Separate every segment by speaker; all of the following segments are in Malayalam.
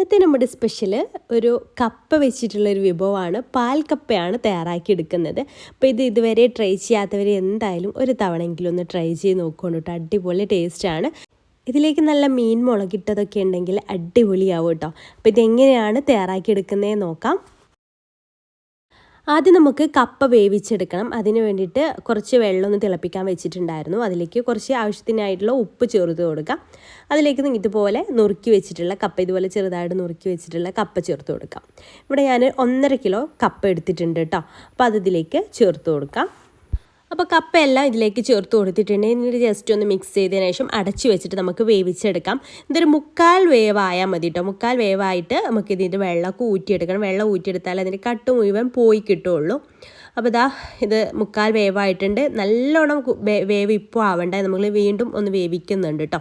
Speaker 1: ഇന്നത്തെ നമ്മുടെ സ്പെഷ്യൽ ഒരു കപ്പ വെച്ചിട്ടുള്ളൊരു വിഭവമാണ്. പാൽക്കപ്പയാണ് തയ്യാറാക്കിയെടുക്കുന്നത്. അപ്പോൾ ഇതുവരെ ട്രൈ ചെയ്യാത്തവർ എന്തായാലും ഒരു തവണയെങ്കിലും ഒന്ന് ട്രൈ ചെയ്ത് നോക്കുകൊണ്ട് കേട്ടോ. അടിപൊളി ടേസ്റ്റാണ്. ഇതിലേക്ക് നല്ല മീൻ മുളകിട്ടതൊക്കെ ഉണ്ടെങ്കിൽ അടിപൊളിയാവും കേട്ടോ. അപ്പോൾ ഇതെങ്ങനെയാണ് തയ്യാറാക്കിയെടുക്കുന്നതെന്ന് നോക്കാം. ആദ്യം നമുക്ക് കപ്പ വേവിച്ചെടുക്കണം. അതിന് വേണ്ടിയിട്ട് കുറച്ച് വെള്ളം ഒന്ന് തിളപ്പിക്കാൻ വെച്ചിട്ടുണ്ടായിരുന്നു. അതിലേക്ക് കുറച്ച് ആവശ്യത്തിനായിട്ടുള്ള ഉപ്പ് ചേർത്ത് കൊടുക്കാം. അതിലേക്ക് ഇതുപോലെ നുറുക്കി വെച്ചിട്ടുള്ള കപ്പ, ഇതുപോലെ ചെറുതായിട്ട് നുറുക്കി വെച്ചിട്ടുള്ള കപ്പ ചേർത്ത് കൊടുക്കാം. ഇവിടെ ഞാൻ 1.5 കിലോ കപ്പ എടുത്തിട്ടുണ്ട് കേട്ടോ. അപ്പോൾ അതിലേക്ക് ചേർത്ത് കൊടുക്കാം. അപ്പോൾ കപ്പയെല്ലാം ഇതിലേക്ക് ചേർത്ത് കൊടുത്തിട്ടുണ്ട്. എന്നിട്ട് ജസ്റ്റ് ഒന്ന് മിക്സ് ചെയ്തതിന് ശേഷം അടച്ചു വെച്ചിട്ട് നമുക്ക് വേവിച്ചെടുക്കാം. ഇതൊരു 1/4 വേവായാൽ മതി കേട്ടോ. 1/4 വേവായിട്ട് നമുക്ക് ഇതിൻ്റെ വെള്ളമൊക്കെ ഊറ്റിയെടുക്കണം. വെള്ളം ഊറ്റിയെടുത്താൽ അതിൻ്റെ കട്ട് മുഴുവൻ പോയി കിട്ടുള്ളൂ. അപ്പോൾ ഇത് 1/4 വേവായിട്ടുണ്ട്. നല്ലോണം വേവ് ഇപ്പോൾ ആവണ്ട, നമ്മൾ വീണ്ടും ഒന്ന് വേവിക്കുന്നുണ്ട് കേട്ടോ.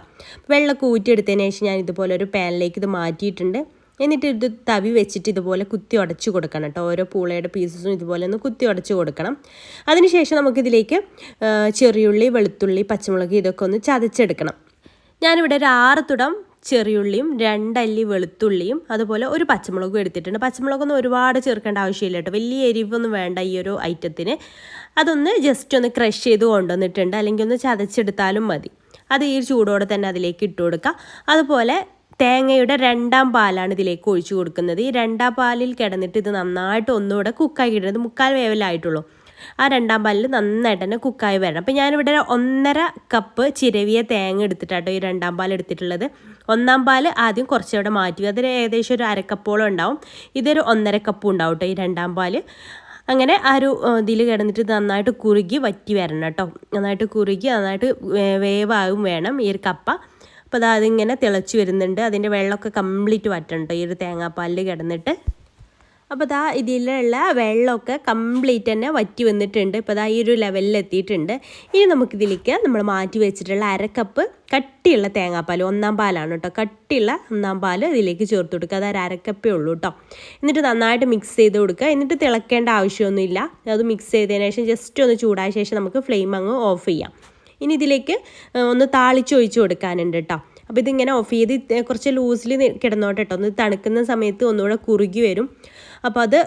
Speaker 1: വെള്ളമൊക്കെ ഊറ്റിയെടുത്തതിന് ശേഷം ഞാൻ ഇതുപോലെ ഒരു പാനിലേക്ക് ഇത് മാറ്റിയിട്ടുണ്ട്. എന്നിട്ട് ഇത് തവി വെച്ചിട്ട് ഇതുപോലെ കുത്തി ഉടച്ച് കൊടുക്കണം കേട്ടോ. ഓരോ പൂളയുടെ പീസസും ഇതുപോലെ ഒന്ന് കുത്തി ഉടച്ച് കൊടുക്കണം. അതിനുശേഷം നമുക്കിതിലേക്ക് ചെറിയുള്ളി, വെളുത്തുള്ളി, പച്ചമുളക് ഇതൊക്കെ ഒന്ന് ചതച്ചെടുക്കണം. ഞാനിവിടെ ഒരു 6 തുടം ചെറിയുള്ളിയും 2 അല്ലി വെളുത്തുള്ളിയും അതുപോലെ ഒരു പച്ചമുളകും എടുത്തിട്ടുണ്ട്. പച്ചമുളകൊന്നും ഒരുപാട് ചേർക്കേണ്ട ആവശ്യമില്ല കേട്ടോ. വലിയ എരിവൊന്നും വേണ്ട ഈ ഒരു ഐറ്റത്തിന്. അതൊന്ന് ജസ്റ്റ് ഒന്ന് ക്രഷ് ചെയ്ത് കൊണ്ടുവന്നിട്ടുണ്ട്, അല്ലെങ്കിൽ ഒന്ന് ചതച്ചെടുത്താലും മതി. അത് ഈ ചൂടോടെ തന്നെ അതിലേക്ക് ഇട്ട് കൊടുക്കുക. അതുപോലെ തേങ്ങയുടെ 2ാം പാലാണ് ഇതിലേക്ക് ഒഴിച്ചു കൊടുക്കുന്നത്. ഈ 2ാം പാലിൽ കിടന്നിട്ട് ഇത് നന്നായിട്ട് ഒന്നുകൂടെ കുക്കായി കിട്ടുന്നത്. 1/4 വേവലായിട്ടുള്ളൂ. ആ 2ാം പാലിൽ നന്നായിട്ട് തന്നെ കുക്കായി വരണം. അപ്പോൾ ഞാനിവിടെ 1.5 കപ്പ് ചിരവിയ തേങ്ങ എടുത്തിട്ടാട്ടോ ഈ 2ാം പാൽ എടുത്തിട്ടുള്ളത്. 1ാം പാൽ ആദ്യം കുറച്ചുകൂടെ മാറ്റി, അതിൽ ഏകദേശം ഒരു 1/2 കപ്പോളം ഉണ്ടാവും. ഇതൊരു 1.5 കപ്പും ഉണ്ടാവും കേട്ടോ ഈ 2ാം പാൽ. അങ്ങനെ ആ ഒരു ഇതിൽ കിടന്നിട്ട് നന്നായിട്ട് കുറുകി വറ്റി വരണം കേട്ടോ. നന്നായിട്ട് കുറുകി നന്നായിട്ട് വേവാകും വേണം ഈ ഒരു കപ്പ. അപ്പോൾ അതിങ്ങനെ തിളച്ച് വരുന്നുണ്ട്. അതിൻ്റെ വെള്ളമൊക്കെ കംപ്ലീറ്റ് വറ്റണം ഈ ഒരു തേങ്ങാപ്പാലിൽ കിടന്നിട്ട്. അപ്പോൾ ഇതിലുള്ള വെള്ളമൊക്കെ കംപ്ലീറ്റ് തന്നെ വറ്റി വന്നിട്ടുണ്ട്. ഇപ്പോൾ ഈ ഒരു ലെവലിൽ എത്തിയിട്ടുണ്ട്. ഇനി നമുക്കിതിലേക്ക് നമ്മൾ മാറ്റി വെച്ചിട്ടുള്ള 1/2 കപ്പ് കട്ടിയുള്ള തേങ്ങാപ്പാൽ, 1ാം പാലാണ് കേട്ടോ. കട്ടിയുള്ള 1ാം പാൽ ഇതിലേക്ക് ചേർത്ത് കൊടുക്കുക. അത് 1/2 കപ്പേ ഉള്ളൂ കേട്ടോ. എന്നിട്ട് നന്നായിട്ട് മിക്സ് ചെയ്ത് കൊടുക്കുക. എന്നിട്ട് തിളക്കേണ്ട ആവശ്യമൊന്നുമില്ല. അത് മിക്സ് ചെയ്തതിന് ശേഷം ജസ്റ്റ് ഒന്ന് ചൂടായ ശേഷം നമുക്ക് ഫ്ലെയിം അങ്ങ് ഓഫ് ചെയ്യാം. ഇനി ഇതിലേക്ക് ഒന്ന് താളിച്ചൊഴിച്ച് കൊടുക്കാനുണ്ട് കേട്ടോ. അപ്പോൾ ഇതിങ്ങനെ ഓഫ് ചെയ്ത് കുറച്ച് ലൂസിൽ കിടന്നോട്ടെ കേട്ടോ. ഒന്ന് തണുക്കുന്ന സമയത്ത് ഒന്നുകൂടെ കുറുകി വരും. അപ്പോൾ അത്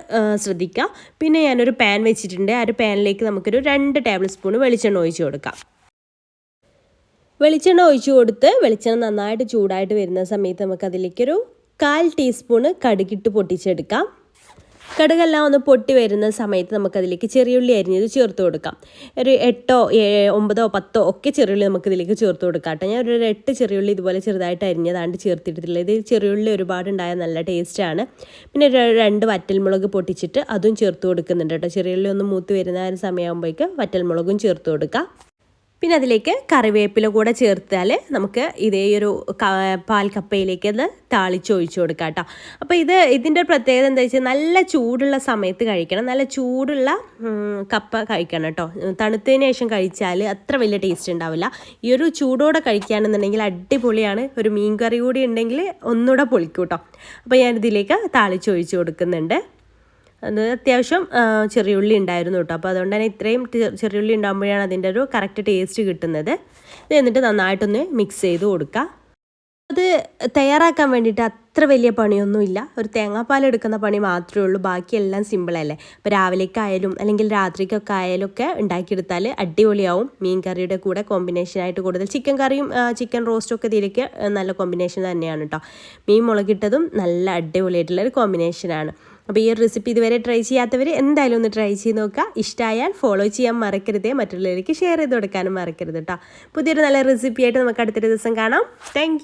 Speaker 1: ശ്രദ്ധിക്കുക. പിന്നെ ഞാനൊരു പാൻ വെച്ചിട്ടുണ്ട്. ആ ഒരു പാനിലേക്ക് നമുക്കൊരു 2 ടേബിൾ സ്പൂൺ വെളിച്ചെണ്ണ ഒഴിച്ച് കൊടുക്കാം. വെളിച്ചെണ്ണ ഒഴിച്ച് കൊടുത്ത് വെളിച്ചെണ്ണ നന്നായിട്ട് ചൂടായിട്ട് വരുന്ന സമയത്ത് നമുക്കതിലേക്കൊരു 1/4 ടീസ്പൂണ് കടുകിട്ട് പൊട്ടിച്ചെടുക്കാം. കടുകെല്ലാം ഒന്ന് പൊട്ടി വരുന്ന സമയത്ത് നമുക്കതിലേക്ക് ചെറിയുള്ളി അരിഞ്ഞത് ചേർത്ത് കൊടുക്കാം. ഒരു 8, 9, 10 ഒക്കെ ചെറിയുള്ളി നമുക്കിതിലേക്ക് ചേർത്ത് കൊടുക്കാം കേട്ടോ. ഞാൻ ഒരു 8 ചെറിയുള്ളി ഇതുപോലെ ചെറുതായിട്ട് അരിഞ്ഞതാണ്ട് ചേർത്തിട്ടില്ല. ഇത് ചെറിയുള്ളി ഒരുപാട് ഉണ്ടായാൽ നല്ല ടേസ്റ്റാണ്. പിന്നെ 2 വറ്റൽമുളക് പൊട്ടിച്ചിട്ട് അതും ചേർത്ത് കൊടുക്കുന്നുണ്ട് കേട്ടോ. ചെറിയുള്ളി ഒന്ന് മൂത്ത് വരുന്ന ഒരു സമയമാകുമ്പോഴേക്ക് വറ്റൽമുളകും ചേർത്ത് കൊടുക്കാം. പിന്നെ അതിലേക്ക് കറിവേപ്പില കൂടെ ചേർത്താൽ നമുക്ക് ഇതേ ഒരു പാൽക്കപ്പയിലേക്ക് അത് താളിച്ചൊഴിച്ച് കൊടുക്കാം കേട്ടോ. അപ്പോൾ ഇതിൻ്റെ പ്രത്യേകത എന്താ വെച്ചാൽ നല്ല ചൂടുള്ള സമയത്ത് കഴിക്കണം. നല്ല ചൂടുള്ള കപ്പ കഴിക്കണം കേട്ടോ. തണുത്തതിന് ശേഷം കഴിച്ചാൽ അത്ര വലിയ ടേസ്റ്റ് ഉണ്ടാവില്ല. ഈ ഒരു ചൂടോടെ കഴിക്കുകയാണെന്നുണ്ടെങ്കിൽ അടിപൊളിയാണ്. ഒരു മീൻ കറി കൂടി ഉണ്ടെങ്കിൽ ഒന്നുകൂടെ പൊളിക്കും കേട്ടോ. അപ്പോൾ ഞാനിതിലേക്ക് താളിച്ചൊഴിച്ച് കൊടുക്കുന്നുണ്ട്. അത് അത്യാവശ്യം ചെറിയുള്ളി ഉണ്ടായിരുന്നു കേട്ടോ. അപ്പോൾ അതുകൊണ്ട് തന്നെ ഇത്രയും ചെറിയുള്ളി ഉണ്ടാകുമ്പോഴാണ് അതിൻ്റെ ഒരു കറക്റ്റ് ടേസ്റ്റ് കിട്ടുന്നത്. എന്നിട്ട് നന്നായിട്ടൊന്ന് മിക്സ് ചെയ്ത് കൊടുക്കുക. അത് തയ്യാറാക്കാൻ വേണ്ടിയിട്ട് അത്ര വലിയ പണിയൊന്നുമില്ല. ഒരു തേങ്ങാപ്പാൽ എടുക്കുന്ന പണി മാത്രമേ ഉള്ളൂ. ബാക്കിയെല്ലാം സിമ്പിളല്ലേ. ഇപ്പോൾ രാവിലേക്കായാലും അല്ലെങ്കിൽ രാത്രിക്കൊക്കെ ആയാലും ഒക്കെ ഉണ്ടാക്കിയെടുത്താൽ അടിപൊളിയാവും. മീൻ കറിയുടെ കൂടെ കോമ്പിനേഷനായിട്ട് കൂടുതൽ ചിക്കൻ കറിയും ചിക്കൻ റോസ്റ്റും ഒക്കെ ഇതിലേക്ക് നല്ല കോമ്പിനേഷൻ തന്നെയാണ് കേട്ടോ. മീൻ മുളകിട്ടതും നല്ല അടിപൊളിയായിട്ടുള്ളൊരു കോമ്പിനേഷനാണ്. അപ്പോൾ ഈ ഒരു റെസിപ്പി ഇതുവരെ ട്രൈ ചെയ്യാത്തവർ എന്തായാലും ഒന്ന് ട്രൈ ചെയ്ത് നോക്കുക. ഇഷ്ടമായാൽ ഫോളോ ചെയ്യാൻ മറക്കരുത്. മറ്റുള്ളവർക്ക് ഷെയർ ചെയ്ത് കൊടുക്കാനും മറക്കരുത് കേട്ടോ. പുതിയൊരു നല്ല റെസിപ്പിയായിട്ട് നമുക്ക് അടുത്തൊരു ദിവസം കാണാം. താങ്ക്